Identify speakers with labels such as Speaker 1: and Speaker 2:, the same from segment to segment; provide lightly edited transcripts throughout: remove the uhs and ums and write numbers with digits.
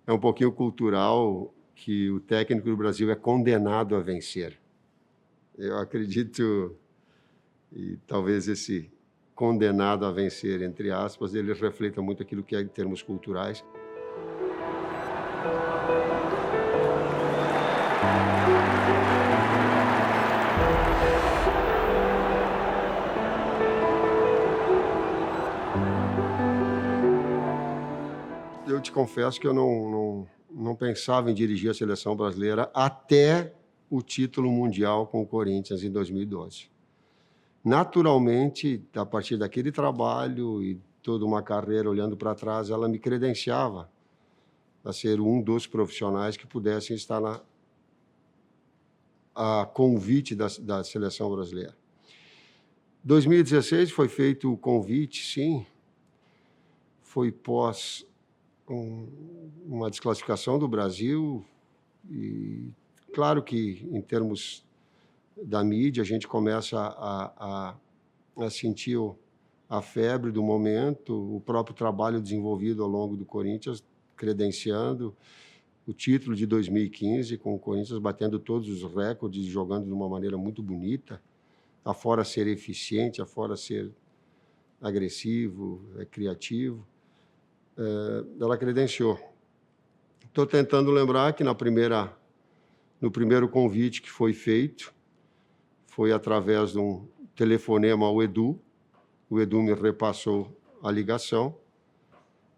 Speaker 1: é um pouquinho cultural que o técnico do Brasil é condenado a vencer. Eu acredito, e talvez esse condenado a vencer, entre aspas, ele reflita muito aquilo que é em termos culturais. Eu te confesso que eu não pensava em dirigir a seleção brasileira até o título mundial com o Corinthians em 2012. Naturalmente, a partir daquele trabalho e toda uma carreira olhando para trás, ela me credenciava a ser um dos profissionais que pudessem estar a convite da seleção brasileira. 2016 foi feito o convite, sim, foi pós uma desclassificação do Brasil e claro que em termos da mídia a gente começa a sentir a febre do momento, o próprio trabalho desenvolvido ao longo do Corinthians, credenciando o título de 2015, com o Corinthians batendo todos os recordes, jogando de uma maneira muito bonita, afora ser eficiente, afora ser agressivo, criativo, ela credenciou. Estou tentando lembrar que no primeiro convite que foi feito, foi através de um telefonema ao Edu, o Edu me repassou a ligação,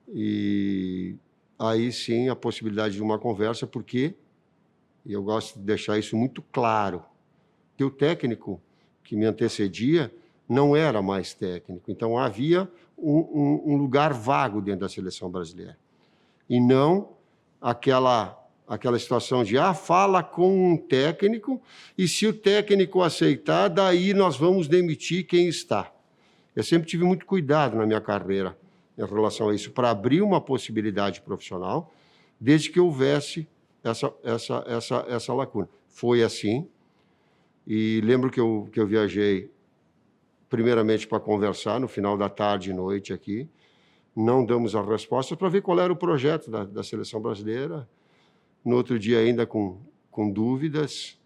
Speaker 1: e aí sim a possibilidade de uma conversa, porque, e eu gosto de deixar isso muito claro, que o técnico que me antecedia não era mais técnico, então havia um lugar vago dentro da seleção brasileira, e não aquela situação de fala com um técnico e se o técnico aceitar, daí nós vamos demitir quem está. Eu sempre tive muito cuidado na minha carreira em relação a isso, para abrir uma possibilidade profissional, desde que houvesse essa lacuna. Foi assim, e lembro que eu viajei primeiramente para conversar no final da tarde e noite aqui, não damos a resposta para ver qual era o projeto da seleção brasileira. No outro dia ainda com dúvidas,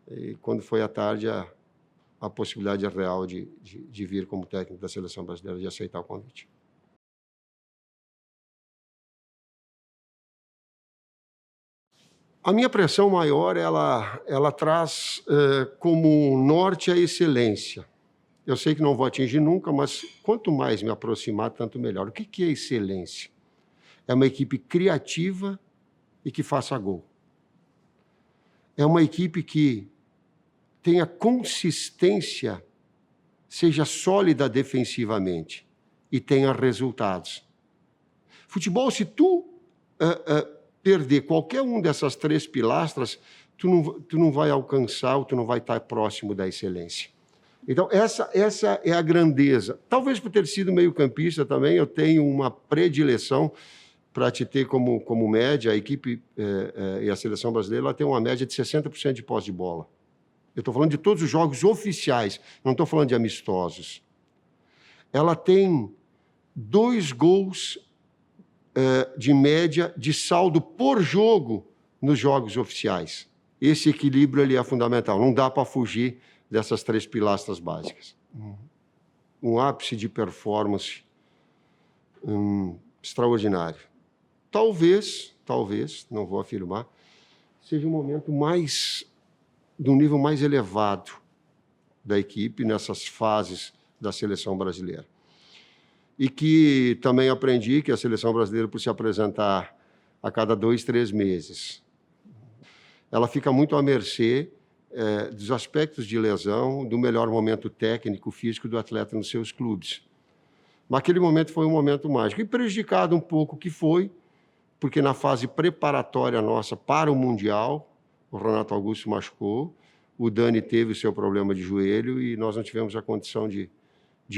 Speaker 1: e quando foi à tarde a possibilidade real de vir como técnico da seleção brasileira, de aceitar o convite. A minha pressão maior, ela traz como norte a excelência. Eu sei que não vou atingir nunca, mas quanto mais me aproximar, tanto melhor. O que é excelência? É uma equipe criativa e que faça gol. É uma equipe que tenha consistência, seja sólida defensivamente e tenha resultados. Futebol, se tu perder qualquer um dessas três pilastras, tu não vai alcançar, ou tu não vai estar próximo da excelência. Então, essa é a grandeza. Talvez por ter sido meio-campista também, eu tenho uma predileção para te ter como média. A equipe e a seleção brasileira ela tem uma média de 60% de posse de bola. Eu estou falando de todos os jogos oficiais, não estou falando de amistosos. Ela tem 2 gols de média de saldo por jogo nos jogos oficiais. Esse equilíbrio ele é fundamental, não dá para fugir dessas 3 pilastras básicas. Um ápice de performance extraordinário. Talvez, não vou afirmar, seja um momento de um nível mais elevado da equipe nessas fases da seleção brasileira. E que também aprendi que a seleção brasileira, por se apresentar a cada 2, 3 meses, ela fica muito à mercê dos aspectos de lesão, do melhor momento técnico, físico do atleta nos seus clubes. Mas aquele momento foi um momento mágico. E prejudicado um pouco que foi, porque na fase preparatória nossa para o Mundial, o Renato Augusto machucou, o Dani teve o seu problema de joelho e nós não tivemos a condição de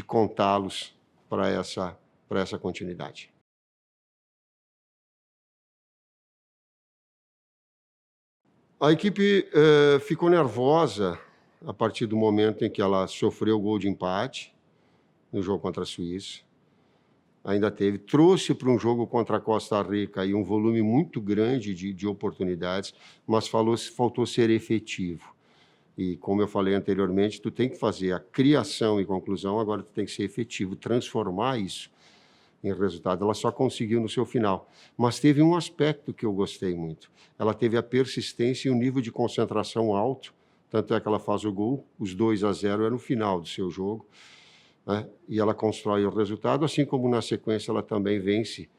Speaker 1: contá-los para essa continuidade. A equipe ficou nervosa a partir do momento em que ela sofreu o gol de empate no jogo contra a Suíça. ainda teve, trouxe para um jogo contra a Costa Rica aí um volume muito grande de oportunidades, mas faltou ser efetivo. E, como eu falei anteriormente, tu tem que fazer a criação e conclusão, agora tu tem que ser efetivo, transformar isso em resultado. Ela só conseguiu no seu final. Mas teve um aspecto que eu gostei muito. Ela teve a persistência e um nível de concentração alto, tanto é que ela faz o gol, os 2-0 é no final do seu jogo, né? E ela constrói o resultado, assim como na sequência ela também vence,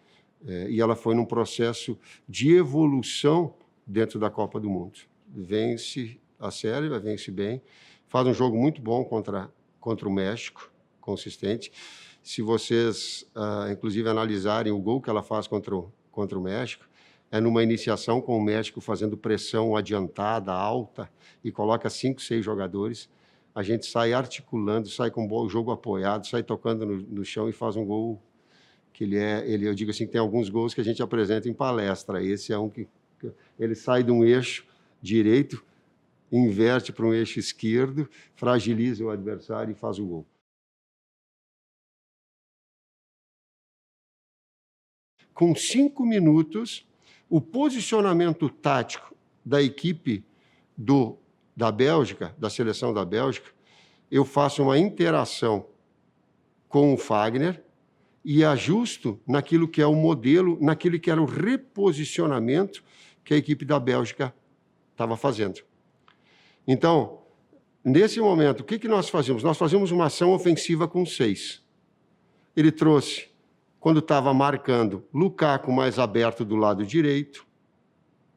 Speaker 1: e ela foi num processo de evolução dentro da Copa do Mundo. Vence a Sérvia, vence bem, faz um jogo muito bom contra o México, consistente. Se vocês, inclusive, analisarem o gol que ela faz contra o México, é numa iniciação com o México fazendo pressão adiantada, alta, e coloca 5, 6 jogadores. A gente sai articulando, sai com o jogo apoiado, sai tocando no chão e faz um gol que eu digo assim, que tem alguns gols que a gente apresenta em palestra. Esse é um que ele sai de um eixo direito, inverte para um eixo esquerdo, fragiliza o adversário e faz o gol. Com 5 minutos, o posicionamento tático da equipe da Bélgica, da seleção da Bélgica, eu faço uma interação com o Fagner e ajusto naquilo que é o modelo, naquilo que era o reposicionamento que a equipe da Bélgica estava fazendo. Então, nesse momento, o que nós fazíamos? Nós fazíamos uma ação ofensiva com 6. Ele trouxe, quando estava marcando, Lukaku mais aberto do lado direito,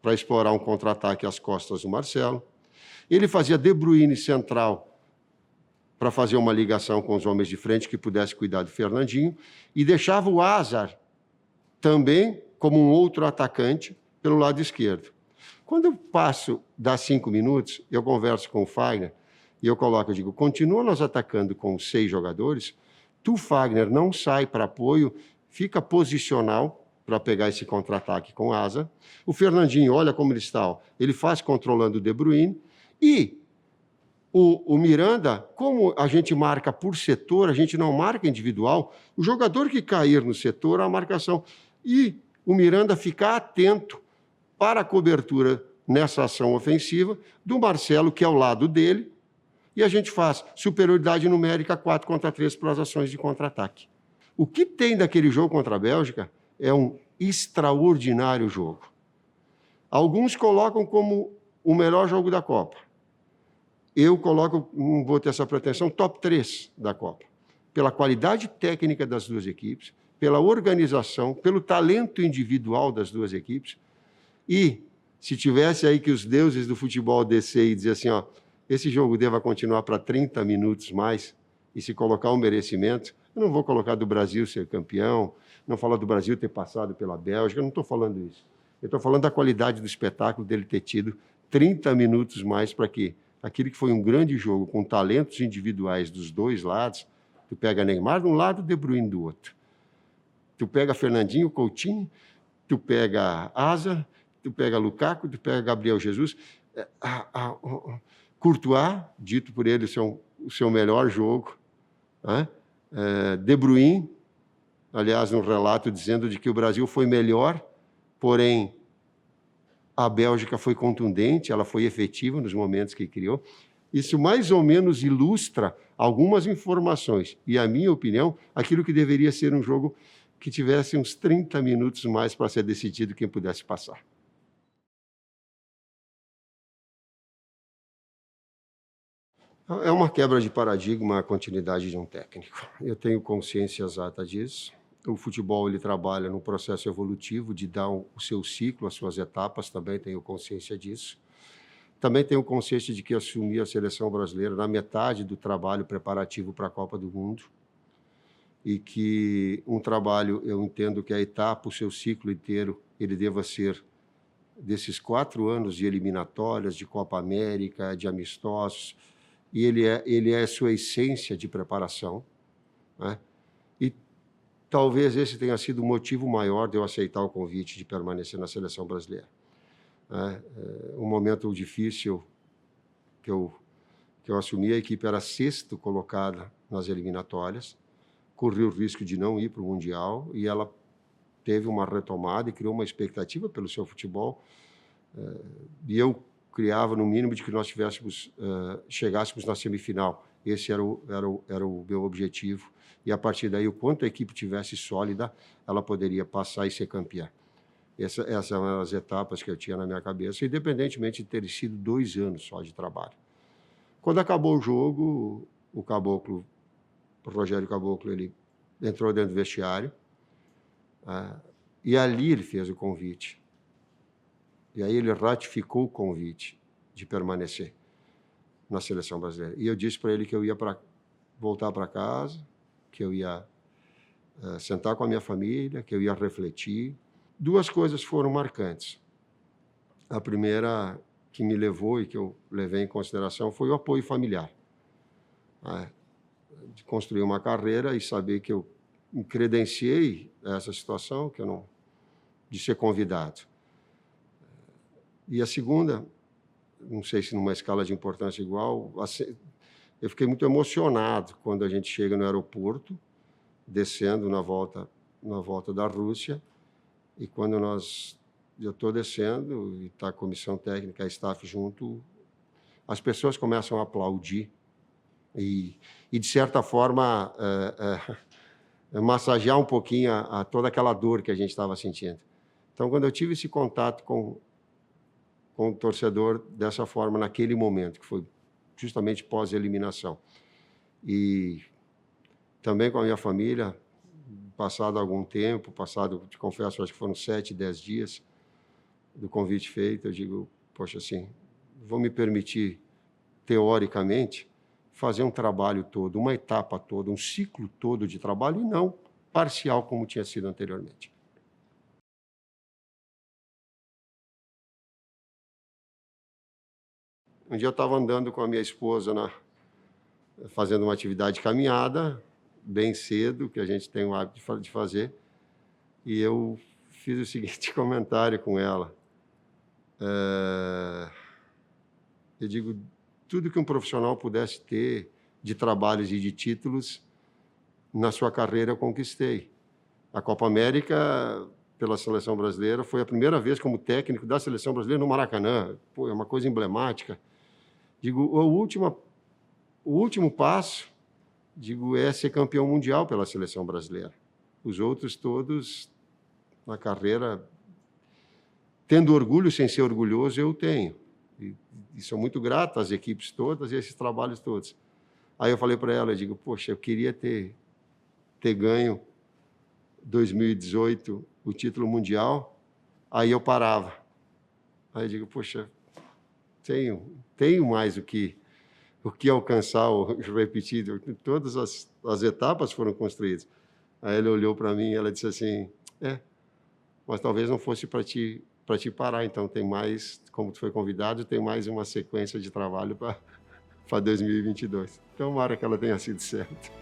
Speaker 1: para explorar um contra-ataque às costas do Marcelo. Ele fazia De Bruyne central, para fazer uma ligação com os homens de frente que pudesse cuidar do Fernandinho, e deixava o Hazard também como um outro atacante pelo lado esquerdo. Quando eu passo das 5 minutos, eu converso com o Fagner e eu digo, continua nós atacando com 6 jogadores, tu, Fagner, não sai para apoio, fica posicional para pegar esse contra-ataque com asa. O Fernandinho, olha como ele está, ele faz controlando o De Bruyne, e o Miranda, como a gente marca por setor, a gente não marca individual, o jogador que cair no setor, a marcação. E o Miranda ficar atento para a cobertura nessa ação ofensiva do Marcelo, que é ao lado dele, e a gente faz superioridade numérica 4-3 para as ações de contra-ataque. O que tem daquele jogo contra a Bélgica é um extraordinário jogo. Alguns colocam como o melhor jogo da Copa. Eu coloco, não vou ter essa pretensão, top 3 da Copa. Pela qualidade técnica das duas equipes, pela organização, pelo talento individual das duas equipes. E, se tivesse aí que os deuses do futebol descer e dizer assim, ó, esse jogo deva continuar para 30 minutos mais, e se colocar um merecimento, eu não vou colocar do Brasil ser campeão, não falar do Brasil ter passado pela Bélgica, eu não estou falando isso. Eu estou falando da qualidade do espetáculo dele ter tido 30 minutos mais para quê? Aquilo que foi um grande jogo, com talentos individuais dos dois lados, tu pega Neymar de um lado, De Bruyne do outro. Tu pega Fernandinho, Coutinho, tu pega Hazard, tu pega Lukaku, tu pega Gabriel Jesus. Courtois, dito por ele o seu melhor jogo. Né? De Bruyne, aliás, um relato dizendo de que o Brasil foi melhor, porém a Bélgica foi contundente, ela foi efetiva nos momentos que criou. Isso mais ou menos ilustra algumas informações e, a minha opinião, aquilo que deveria ser um jogo que tivesse uns 30 minutos mais para ser decidido quem pudesse passar. É uma quebra de paradigma a continuidade de um técnico. Eu tenho consciência exata disso. O futebol ele trabalha num processo evolutivo de dar o seu ciclo, as suas etapas, também tenho consciência disso. Também tenho consciência de que assumi a seleção brasileira na metade do trabalho preparativo para a Copa do Mundo e que um trabalho, eu entendo que a etapa, o seu ciclo inteiro, ele deva ser desses 4 anos de eliminatórias, de Copa América, de amistosos, e ele é a sua essência de preparação, né? E talvez esse tenha sido o motivo maior de eu aceitar o convite de permanecer na seleção brasileira. Um momento difícil que eu assumi, a equipe era 6ª colocada nas eliminatórias, corria o risco de não ir para o Mundial, e ela teve uma retomada e criou uma expectativa pelo seu futebol, e eu criava no mínimo de que nós chegássemos na semifinal. Esse era o meu objetivo, e a partir daí, o quanto a equipe tivesse sólida, ela poderia passar e ser campeã. Essas eram as etapas que eu tinha na minha cabeça, independentemente de ter sido 2 anos só de trabalho. Quando acabou o jogo, o Rogério Caboclo, ele entrou dentro do vestiário, e ali ele fez o convite. E aí ele ratificou o convite de permanecer na seleção brasileira. E eu disse para ele que eu ia voltar para casa, que eu ia sentar com a minha família, que eu ia refletir. 2 coisas foram marcantes. A primeira que me levou e que eu levei em consideração foi o apoio familiar. De construir uma carreira e saber que eu me credenciei a essa situação, de ser convidado. E a segunda, não sei se numa escala de importância igual, eu fiquei muito emocionado quando a gente chega no aeroporto, descendo na volta da Rússia, e quando eu estou descendo e está a comissão técnica, a staff junto, as pessoas começam a aplaudir e de certa forma, massagear um pouquinho toda aquela dor que a gente estava sentindo. Então, quando eu tive esse contato com o torcedor dessa forma, naquele momento, que foi justamente pós-eliminação, e também com a minha família, passado algum tempo, te confesso, acho que foram 7, 10 dias do convite feito, eu digo, poxa, assim, vou me permitir, teoricamente, fazer um trabalho todo, uma etapa toda, um ciclo todo de trabalho, e não parcial como tinha sido anteriormente. Um dia eu estava andando com a minha esposa, fazendo uma atividade de caminhada, bem cedo, que a gente tem o hábito de fazer, e eu fiz o seguinte comentário com ela. Eu digo, tudo que um profissional pudesse ter de trabalhos e de títulos, na sua carreira eu conquistei. A Copa América, pela seleção brasileira, foi a primeira vez como técnico da seleção brasileira no Maracanã. Pô, é uma coisa emblemática. Digo, o último passo, é ser campeão mundial pela seleção brasileira. Os outros todos, na carreira, tendo orgulho sem ser orgulhoso, eu tenho. E sou muito grato às equipes todas e a esses trabalhos todos. Aí eu falei para ela, poxa, eu queria ter ganho 2018 o título mundial, aí eu parava. Aí eu digo, poxa, tenho mais o que alcançar, ou repetir, todas as etapas foram construídas. Aí ele olhou para mim e ela disse assim, mas talvez não fosse para ti parar, então tem mais, como tu foi convidado, tem mais uma sequência de trabalho para 2022. Tomara que ela tenha sido certa.